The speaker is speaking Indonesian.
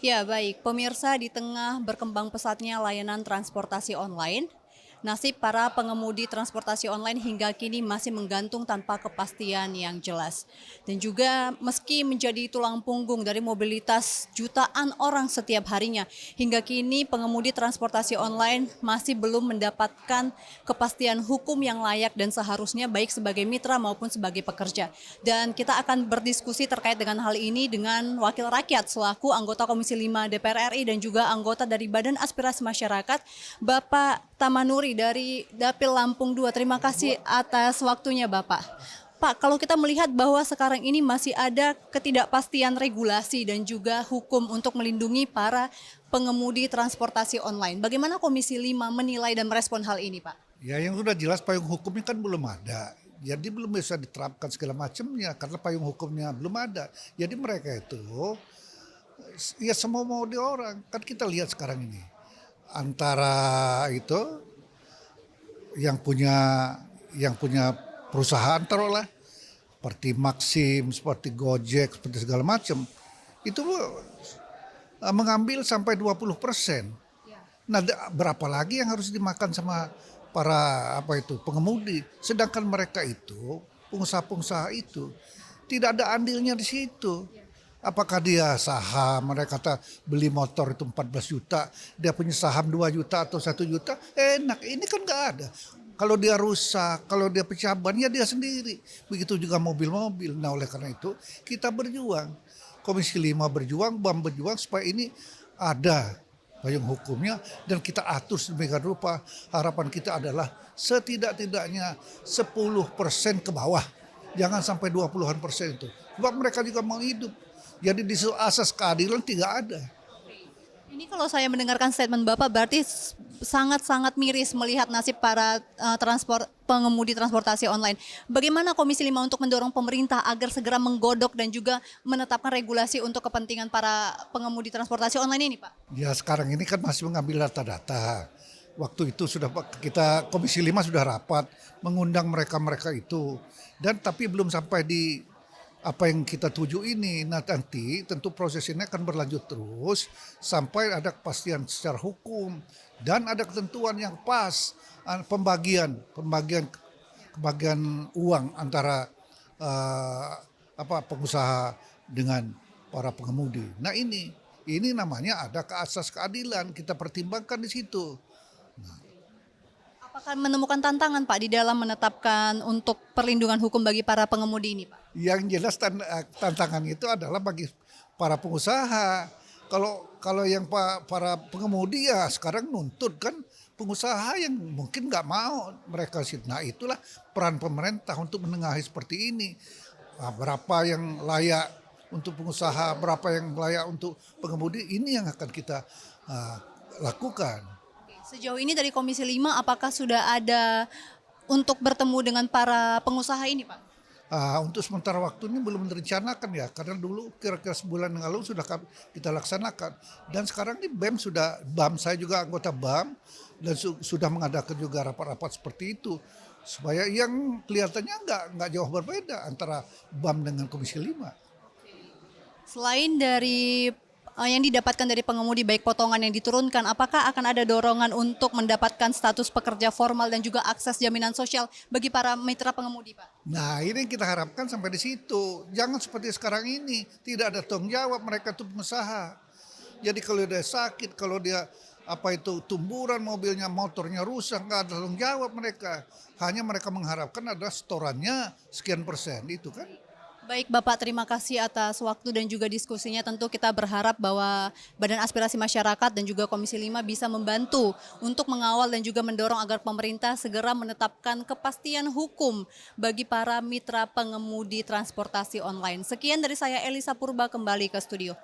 Ya, baik. Pemirsa, di tengah berkembang pesatnya layanan transportasi online, nasib para pengemudi transportasi online hingga kini masih menggantung tanpa kepastian yang jelas. Dan juga meski menjadi tulang punggung dari mobilitas jutaan orang setiap harinya, hingga kini pengemudi transportasi online masih belum mendapatkan kepastian hukum yang layak dan seharusnya baik sebagai mitra maupun sebagai pekerja. Dan kita akan berdiskusi terkait dengan hal ini dengan Wakil Rakyat selaku anggota Komisi 5 DPR RI dan juga anggota dari Badan Aspirasi Masyarakat, Bapak Tamanuri dari Dapil Lampung II. Terima kasih atas waktunya Bapak. Pak, kalau kita melihat bahwa sekarang ini masih ada ketidakpastian regulasi dan juga hukum untuk melindungi para pengemudi transportasi online. Bagaimana Komisi 5 menilai dan merespon hal ini, Pak? Ya yang sudah jelas payung hukumnya kan belum ada. Jadi belum bisa diterapkan segala macamnya karena payung hukumnya belum ada. Jadi mereka itu ya semua mau di orang. Kan kita lihat sekarang ini. Antara itu yang punya perusahaan taruhlah seperti Maxim, seperti Gojek, seperti segala macam itu mengambil sampai 20%. Nah, berapa lagi yang harus dimakan sama para pengemudi? Sedangkan mereka itu pengusaha-pengusaha itu tidak ada andilnya di situ. Apakah dia saham, mereka kata beli motor itu 14 juta, dia punya saham 2 juta atau 1 juta, enak. Ini kan nggak ada. Kalau dia rusak, kalau dia pecah ban, ya dia sendiri. Begitu juga mobil-mobil. Nah oleh karena itu kita berjuang. Komisi 5 berjuang, BAM berjuang supaya ini ada payung hukumnya dan kita atur sedemikian rupa. Harapan kita adalah setidak-tidaknya 10% ke bawah. Jangan sampai 20-an% itu. Sebab mereka juga mau hidup. Jadi di asas keadilan tidak ada. Ini kalau saya mendengarkan statement Bapak berarti sangat-sangat miris melihat nasib para pengemudi transportasi online. Bagaimana Komisi 5 untuk mendorong pemerintah agar segera menggodok dan juga menetapkan regulasi untuk kepentingan para pengemudi transportasi online ini, Pak? Ya sekarang ini kan masih mengambil data-data. Waktu itu sudah kita Komisi 5 sudah rapat mengundang mereka-mereka itu. Dan tapi belum sampai di apa yang kita tuju ini. Nah nanti tentu proses ini akan berlanjut terus sampai ada kepastian secara hukum dan ada ketentuan yang pas pembagian uang antara pengusaha dengan para pengemudi. Nah ini namanya ada asas keadilan, kita pertimbangkan di situ. Apakah menemukan tantangan Pak di dalam menetapkan untuk perlindungan hukum bagi para pengemudi ini, Pak? Yang jelas tantangan itu adalah bagi para pengusaha. Kalau yang para pengemudi ya sekarang nuntut kan pengusaha yang mungkin nggak mau mereka sih. Nah itulah peran pemerintah untuk menengahi seperti ini. Nah, berapa yang layak untuk pengusaha, berapa yang layak untuk pengemudi, ini yang akan kita lakukan. Sejauh ini dari Komisi 5 apakah sudah ada untuk bertemu dengan para pengusaha ini, Pak? Untuk sementara waktu ini belum direncanakan ya, karena dulu kira-kira sebulan yang lalu sudah kita laksanakan. Dan sekarang ini BAM saya juga anggota BAM dan sudah mengadakan juga rapat-rapat seperti itu. Supaya yang kelihatannya nggak jauh berbeda antara BAM dengan Komisi 5. Selain dari yang didapatkan dari pengemudi baik potongan yang diturunkan, apakah akan ada dorongan untuk mendapatkan status pekerja formal dan juga akses jaminan sosial bagi para mitra pengemudi, Pak? Nah ini yang kita harapkan sampai di situ. Jangan seperti sekarang ini, tidak ada tanggung jawab, mereka itu pengusaha. Jadi kalau dia sakit, kalau dia tumburan mobilnya, motornya rusak, nggak ada tanggung jawab mereka. Hanya mereka mengharapkan ada setorannya sekian persen, itu kan. Baik Bapak, terima kasih atas waktu dan juga diskusinya. Tentu kita berharap bahwa Badan Aspirasi Masyarakat dan juga Komisi 5 bisa membantu untuk mengawal dan juga mendorong agar pemerintah segera menetapkan kepastian hukum bagi para mitra pengemudi transportasi online. Sekian dari saya Elisa Purba, kembali ke studio.